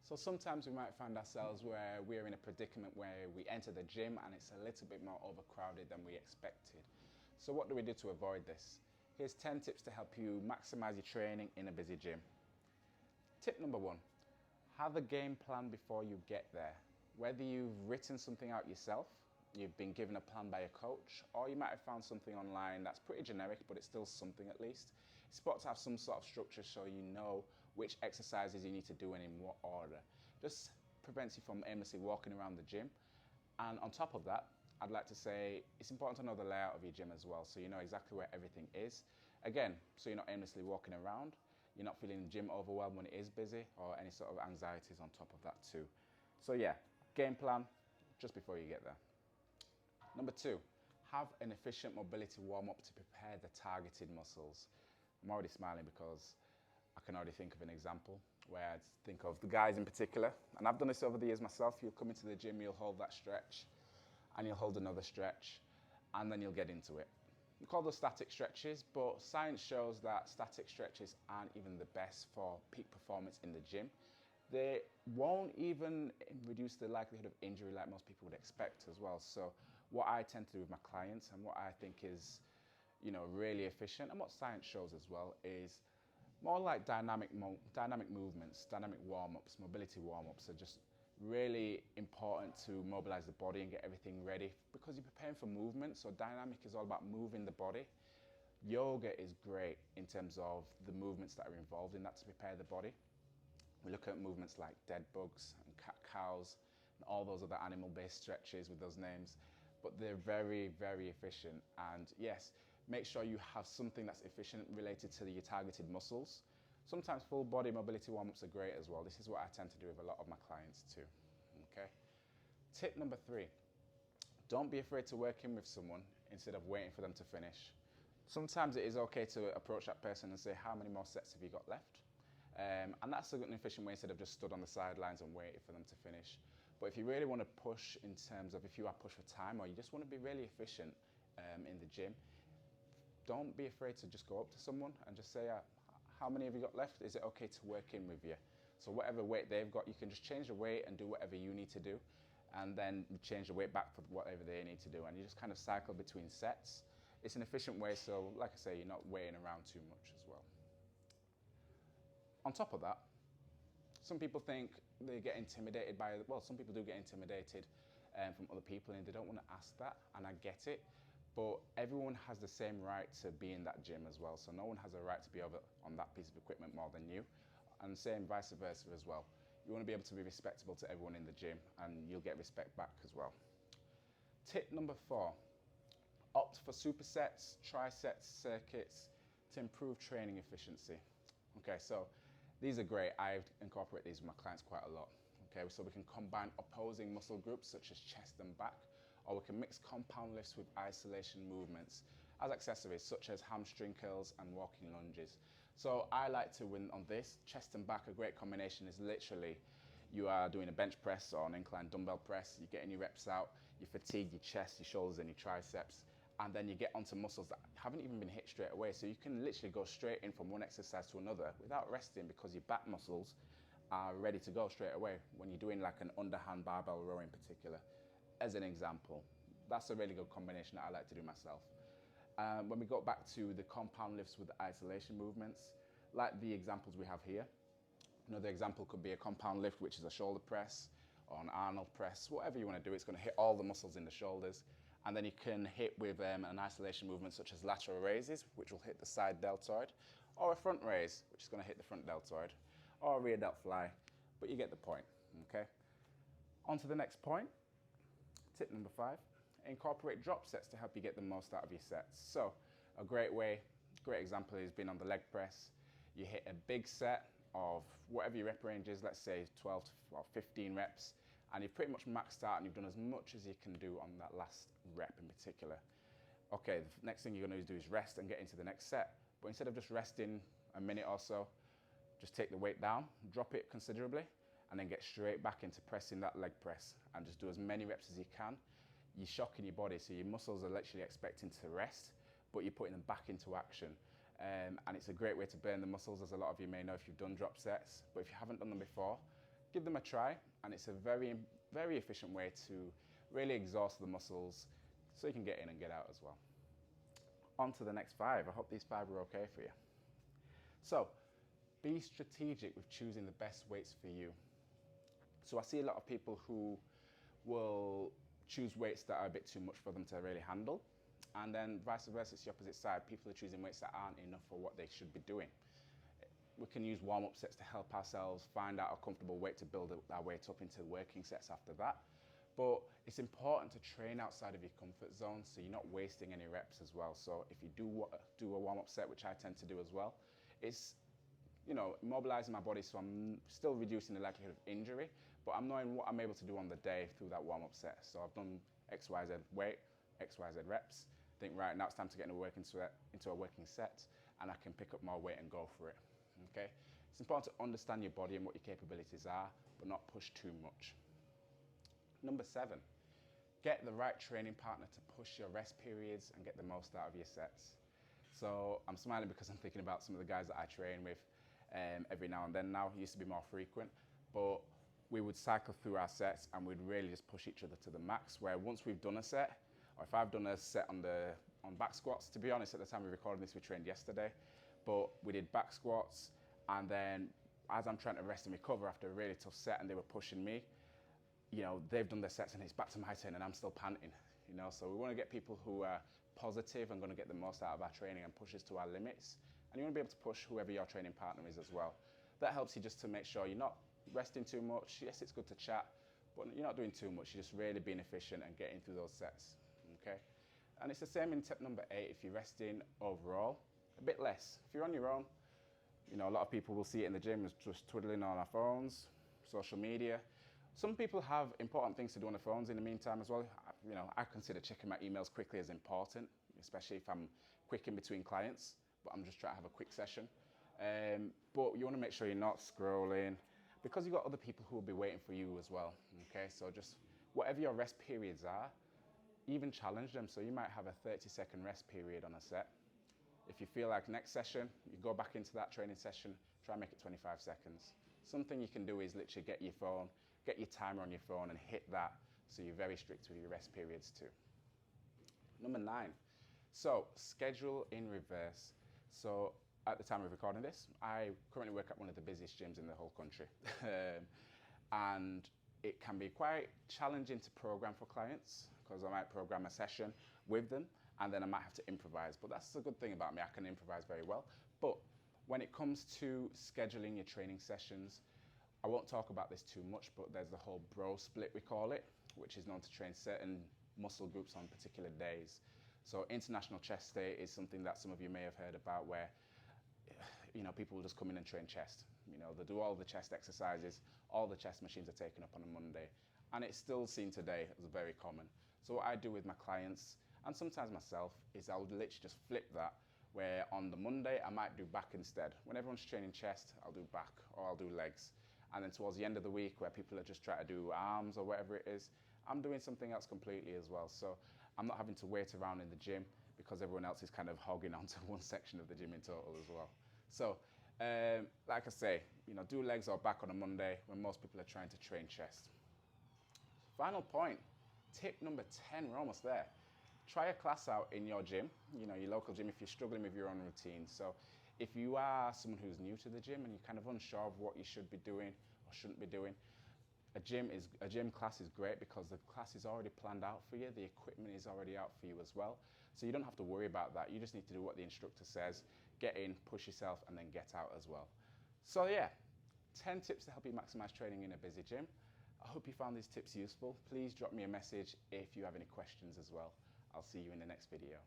So sometimes we might find ourselves where we're in a predicament where we enter the gym and it's a little bit more overcrowded than we expected. So what do we do to avoid this? Here's 10 tips to help you maximize your training in a busy gym. Tip number 1, have a game plan before you get there. Whether you've written something out yourself, you've been given a plan by a coach, or you might have found something online that's pretty generic, but it's still something at least. It's important to have some sort of structure so you know which exercises you need to do and in what order. Just prevents you from aimlessly walking around the gym. And on top of that, I'd like to say it's important to know the layout of your gym as well, so you know exactly where everything is. Again, so you're not aimlessly walking around, you're not feeling gym overwhelmed when it is busy, or any sort of anxieties on top of that too. So yeah, game plan just before you get there. Number 2, have an efficient mobility warm-up to prepare the targeted muscles. I'm already smiling because I can already think of an example where I think of the guys in particular, and I've done this over the years myself. You'll come into the gym, you'll hold that stretch, and you'll hold another stretch, and then you'll get into it. We call those static stretches, but science shows that static stretches aren't even the best for peak performance in the gym. They won't even reduce the likelihood of injury like most people would expect as well. So what I tend to do with my clients and what I think is, really efficient and what science shows as well is more like dynamic movements, dynamic warm-ups, mobility warm-ups are just really important to mobilize the body and get everything ready because you're preparing for movement. So dynamic is all about moving the body. Yoga is great in terms of the movements that are involved in that to prepare the body. We look at movements like dead bugs and cat-cows and all those other animal-based stretches with those names, but they're very, very efficient. And yes, make sure you have something that's efficient related to your targeted muscles. Sometimes full body mobility warm-ups are great as well. This is what I tend to do with a lot of my clients too, okay? Tip number 3, don't be afraid to work in with someone instead of waiting for them to finish. Sometimes it is okay to approach that person and say, how many more sets have you got left? And that's an efficient way instead of just stood on the sidelines and waiting for them to finish. But if you really want to push in terms of if you are pushed for time or you just want to be really efficient in the gym, don't be afraid to just go up to someone and just say, how many have you got left? Is it okay to work in with you? So whatever weight they've got, you can just change the weight and do whatever you need to do, and then change the weight back for whatever they need to do. And you just kind of cycle between sets. It's an efficient way, so like I say, you're not waiting around too much as well. On top of that, some people think they get intimidated by, well, some people do get intimidated from other people and they don't want to ask that, and I get it, but everyone has the same right to be in that gym as well, so no one has a right to be over on that piece of equipment more than you, and same vice versa as well. You want to be able to be respectable to everyone in the gym and you'll get respect back as well. Tip number 4, opt for supersets, trisets, circuits to improve training efficiency. Okay, so these are great. I incorporate these with my clients quite a lot. Okay, so we can combine opposing muscle groups such as chest and back, or we can mix compound lifts with isolation movements as accessories such as hamstring curls and walking lunges. So I like to win on this. Chest and back, a great combination is literally you are doing a bench press or an incline dumbbell press, you're getting your reps out, you fatigue your chest, your shoulders and your triceps, and then you get onto muscles that haven't even been hit straight away. So you can literally go straight in from one exercise to another without resting because your back muscles are ready to go straight away when you're doing like an underhand barbell row in particular, as an example. That's a really good combination that I like to do myself. When we go back to the compound lifts with the isolation movements, like the examples we have here, another example could be a compound lift, which is a shoulder press or an Arnold press, whatever you want to do. It's going to hit all the muscles in the shoulders. And then you can hit with an isolation movement such as lateral raises, which will hit the side deltoid, or a front raise, which is going to hit the front deltoid, or a rear delt fly, but you get the point, okay? On to the next point, tip number 5, incorporate drop sets to help you get the most out of your sets. So a great example is being on the leg press. You hit a big set of whatever your rep range is, let's say 12 or 15 reps, and you've pretty much maxed out and you've done as much as you can do on that last rep in particular. Okay, the next thing you're going to do is rest and get into the next set. But instead of just resting a minute or so, just take the weight down, drop it considerably, and then get straight back into pressing that leg press and just do as many reps as you can. You're shocking your body, so your muscles are literally expecting to rest, but you're putting them back into action. And it's a great way to burn the muscles, as a lot of you may know if you've done drop sets. But if you haven't done them before, give them a try, and it's a very, very efficient way to really exhaust the muscles so you can get in and get out as well. On to the next 5. I hope these 5 are okay for you. So, be strategic with choosing the best weights for you. So I see a lot of people who will choose weights that are a bit too much for them to really handle. And then vice versa, it's the opposite side. People are choosing weights that aren't enough for what they should be doing. We can use warm-up sets to help ourselves find out a comfortable weight to build our weight up into working sets after that. But it's important to train outside of your comfort zone so you're not wasting any reps as well. So if you do a warm-up set, which I tend to do as well, it's mobilizing my body, so I'm still reducing the likelihood of injury, but I'm knowing what I'm able to do on the day through that warm-up set. So I've done XYZ weight, XYZ reps. I think right now it's time to get into a working set, and I can pick up more weight and go for it. Okay? It's important to understand your body and what your capabilities are, but not push too much. Number 7, get the right training partner to push your rest periods and get the most out of your sets. So I'm smiling because I'm thinking about some of the guys that I train with every now and then. Now it used to be more frequent, but we would cycle through our sets and we'd really just push each other to the max, where once we've done a set, or if I've done a set on back squats, to be honest, at the time we recorded this, we trained yesterday, but we did back squats, and then as I'm trying to rest and recover after a really tough set and they were pushing me, they've done their sets and it's back to my turn and I'm still panting, so we want to get people who are positive and going to get the most out of our training and push us to our limits. And you want to be able to push whoever your training partner is as well. That helps you just to make sure you're not resting too much. Yes, it's good to chat, but you're not doing too much. You're just really being efficient and getting through those sets, okay? And it's the same in tip number 8. If you're resting overall, a bit less. If you're on your own, a lot of people will see it in the gym as just twiddling on our phones, social media. Some people have important things to do on their phones in the meantime as well. I consider checking my emails quickly as important, especially if I'm quick in between clients, but I'm just trying to have a quick session. But you want to make sure you're not scrolling, because you've got other people who will be waiting for you as well, okay? So just whatever your rest periods are, even challenge them. So you might have a 30-second rest period on a set. If you feel like next session, you go back into that training session, try and make it 25 seconds. Something you can do is literally get your phone, get your timer on your phone and hit that, so you're very strict with your rest periods too. Number 9, so schedule in reverse. So at the time of recording this, I currently work at one of the busiest gyms in the whole country. And it can be quite challenging to program for clients, because I might program a session with them and then I might have to improvise. But that's the good thing about me, I can improvise very well. But when it comes to scheduling your training sessions, I won't talk about this too much, but there's the whole bro split, we call it, which is known to train certain muscle groups on particular days. So International Chest Day is something that some of you may have heard about, where people will just come in and train chest. They do all the chest exercises, all the chest machines are taken up on a Monday, and it's still seen today as very common. So what I do with my clients, and sometimes myself, is I'll literally just flip that, where on the Monday I might do back instead. When everyone's training chest, I'll do back, or I'll do legs. And then towards the end of the week, where people are just trying to do arms or whatever it is, I'm doing something else completely as well. So I'm not having to wait around in the gym, because everyone else is kind of hogging onto one section of the gym in total as well. So like I say, do legs or back on a Monday when most people are trying to train chest. Final point, tip number 10, we're almost there. Try a class out in your gym, your local gym, if you're struggling with your own routine. So if you are someone who's new to the gym and you're kind of unsure of what you should be doing or shouldn't be doing, a gym class is great, because the class is already planned out for you. The equipment is already out for you as well. So you don't have to worry about that. You just need to do what the instructor says, get in, push yourself, and then get out as well. So yeah, 10 tips to help you maximize training in a busy gym. I hope you found these tips useful. Please drop me a message if you have any questions as well. I'll see you in the next video.